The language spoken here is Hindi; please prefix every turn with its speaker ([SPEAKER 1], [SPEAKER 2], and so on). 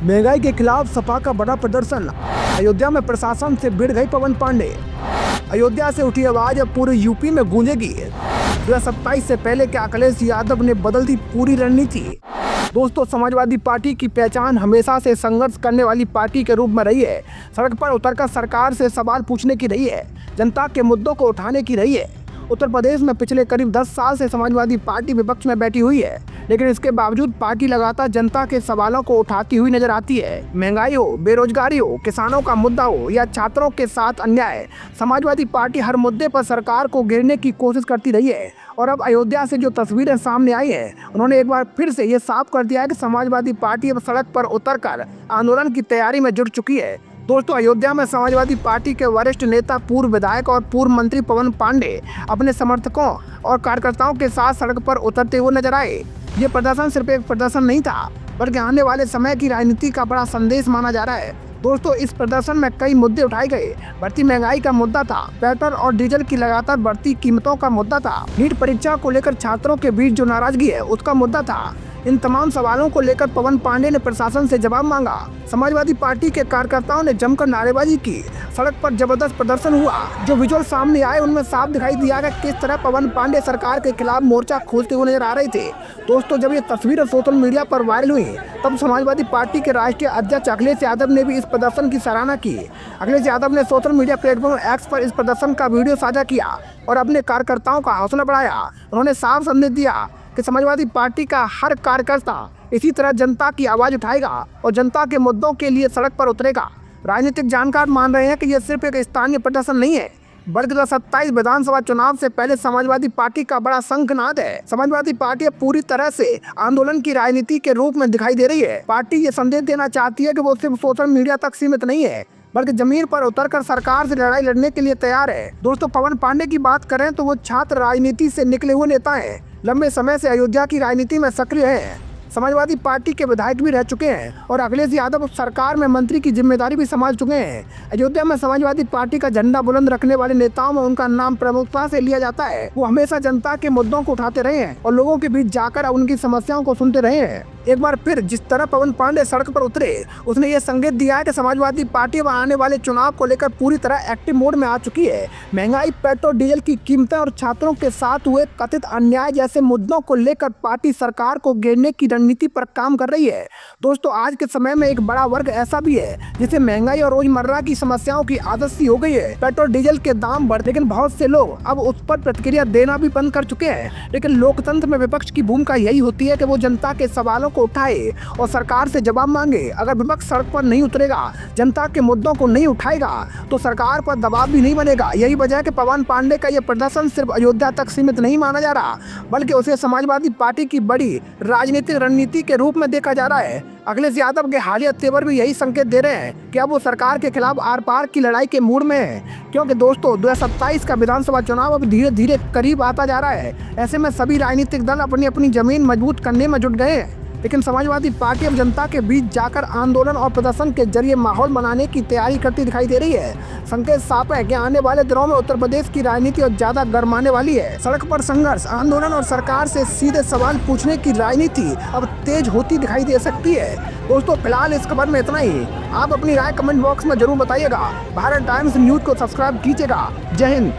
[SPEAKER 1] महंगाई के खिलाफ सपा का बड़ा प्रदर्शन। अयोध्या में प्रशासन से भिड़ गई पवन पांडे। अयोध्या से उठी आवाज अब पूरे यूपी में गूंजेगी। 2027 से पहले क्या अखिलेश यादव ने बदल दी पूरी रणनीति। दोस्तों, समाजवादी पार्टी की पहचान हमेशा से संघर्ष करने वाली पार्टी के रूप में रही है। सड़क पर उतरकर सरकार से सवाल पूछने की रही है, जनता के मुद्दों को उठाने की रही है। उत्तर प्रदेश में पिछले करीब 10 साल से समाजवादी पार्टी विपक्ष में बैठी हुई है, लेकिन इसके बावजूद पार्टी लगातार जनता के सवालों को उठाती हुई नजर आती है। महंगाई हो, बेरोजगारी हो, किसानों का मुद्दा हो या छात्रों के साथ अन्याय, समाजवादी पार्टी हर मुद्दे पर सरकार को घेरने की कोशिश करती रही है। और अब अयोध्या से जो तस्वीरें सामने आई हैं, उन्होंने एक बार फिर से ये साफ कर दिया है कि समाजवादी पार्टी अब सड़क पर उतरकर आंदोलन की तैयारी में जुट चुकी है। दोस्तों, अयोध्या में समाजवादी पार्टी के वरिष्ठ नेता, पूर्व विधायक और पूर्व मंत्री पवन पांडे अपने समर्थकों और कार्यकर्ताओं के साथ सड़क पर उतरते हुए नजर आए। ये प्रदर्शन सिर्फ एक प्रदर्शन नहीं था, बल्कि आने वाले समय की राजनीति का बड़ा संदेश माना जा रहा है। दोस्तों, इस प्रदर्शन में कई मुद्दे उठाए गए। बढ़ती महंगाई का मुद्दा था, पेट्रोल और डीजल की लगातार बढ़ती कीमतों का मुद्दा था, नीट परीक्षा को लेकर छात्रों के बीच जो नाराजगी है उसका मुद्दा था। इन तमाम सवालों को लेकर पवन पांडे ने प्रशासन से जवाब मांगा। समाजवादी पार्टी के कार्यकर्ताओं ने जमकर नारेबाजी की। सड़क पर जबरदस्त प्रदर्शन हुआ। जो विजुअल सामने आए उनमें साफ दिखाई दिया कि किस तरह पवन पांडे सरकार के खिलाफ मोर्चा खोलते हुए नजर आ रहे थे। दोस्तों, जब ये तस्वीरें सोशल मीडिया पर वायरल हुई, तब समाजवादी पार्टी के राष्ट्रीय अध्यक्ष अखिलेश यादव ने भी इस प्रदर्शन की सराहना की। अखिलेश यादव ने सोशल मीडिया प्लेटफॉर्म एक्स पर इस प्रदर्शन का वीडियो साझा किया और अपने कार्यकर्ताओं का हौसला बढ़ाया। उन्होंने साफ संदेश दिया कि समाजवादी पार्टी का हर कार्यकर्ता इसी तरह जनता की आवाज उठाएगा और जनता के मुद्दों के लिए सड़क पर उतरेगा। राजनीतिक जानकार मान रहे हैं कि यह सिर्फ एक स्थानीय प्रदर्शन नहीं है, बल्कि 2027 विधानसभा चुनाव से पहले समाजवादी पार्टी का बड़ा शंखनाद है। समाजवादी पार्टी अब पूरी तरह से आंदोलन की राजनीति के रूप में दिखाई दे रही है। पार्टी ये संदेश देना चाहती है कि वो सिर्फ सोशल मीडिया तक सीमित नहीं है, बल्कि जमीन पर उतरकर सरकार से लड़ाई लड़ने के लिए तैयार है। दोस्तों, पवन पांडे की बात करें तो वो छात्र राजनीति से निकले हुए नेता हैं। लंबे समय से अयोध्या की राजनीति में सक्रिय हैं। समाजवादी पार्टी के विधायक भी रह चुके हैं और अखिलेश यादव सरकार में मंत्री की जिम्मेदारी भी संभाल चुके हैं। अयोध्या में समाजवादी पार्टी का झंडा बुलंद रखने वाले नेताओं में उनका नाम प्रमुखता से लिया जाता है। वो हमेशा जनता के मुद्दों को उठाते रहे हैं और लोगों के बीच जाकर उनकी समस्याओं को सुनते रहे हैं। एक बार फिर जिस तरह पवन पांडे सड़क पर उतरे, उसने ये संकेत दिया है कि समाजवादी पार्टी अब आने वाले चुनाव को लेकर पूरी तरह एक्टिव मोड में आ चुकी है। महंगाई, पेट्रोल डीजल की कीमतें और छात्रों के साथ हुए कथित अन्याय जैसे मुद्दों को लेकर पार्टी सरकार को घेरने की रणनीति पर काम कर रही है। दोस्तों, आज के समय में एक बड़ा वर्ग ऐसा भी है जिसे महंगाई और रोजमर्रा की समस्याओं की आदत सी हो गई है। पेट्रोल डीजल के दाम बढ़, लेकिन बहुत से लोग अब उस पर प्रतिक्रिया देना भी बंद कर चुके हैं। लेकिन लोकतंत्र में विपक्ष की भूमिका यही होती है कि वो जनता के सवालों को उठाए और सरकार से जवाब मांगे। अगर विपक्ष सड़क पर नहीं उतरेगा, जनता के मुद्दों को नहीं उठाएगा, तो सरकार पर दबाव भी नहीं बनेगा। यही वजह है कि पवन पांडे का यह प्रदर्शन सिर्फ अयोध्या तक सीमित नहीं माना जा रहा, बल्कि उसे समाजवादी पार्टी की बड़ी राजनीतिक रणनीति के रूप में देखा जा रहा है। अखिलेश यादव के हालिया तेवर भी यही संकेत दे रहे हैं कि अब वो सरकार के खिलाफ आर पार की लड़ाई के मूड में है, क्योंकि दोस्तों 2027 का विधानसभा चुनाव अब धीरे धीरे करीब आता जा रहा है। ऐसे में सभी राजनीतिक दल अपनी अपनी जमीन मजबूत करने में जुट गए हैं। लेकिन समाजवादी पार्टी अब जनता के बीच जाकर आंदोलन और प्रदर्शन के जरिए माहौल बनाने की तैयारी करती दिखाई दे रही है। संकेत साफ है कि आने वाले दिनों में उत्तर प्रदेश की राजनीति और ज्यादा गर्माने वाली है। सड़क पर संघर्ष, आंदोलन और सरकार से सीधे सवाल पूछने की राजनीति अब तेज होती दिखाई दे सकती है। दोस्तों, फिलहाल इस खबर में इतना ही। आप अपनी राय कमेंट बॉक्स में जरूर बताइएगा। भारत टाइम्स न्यूज को सब्सक्राइब कीजिएगा। जय हिंद।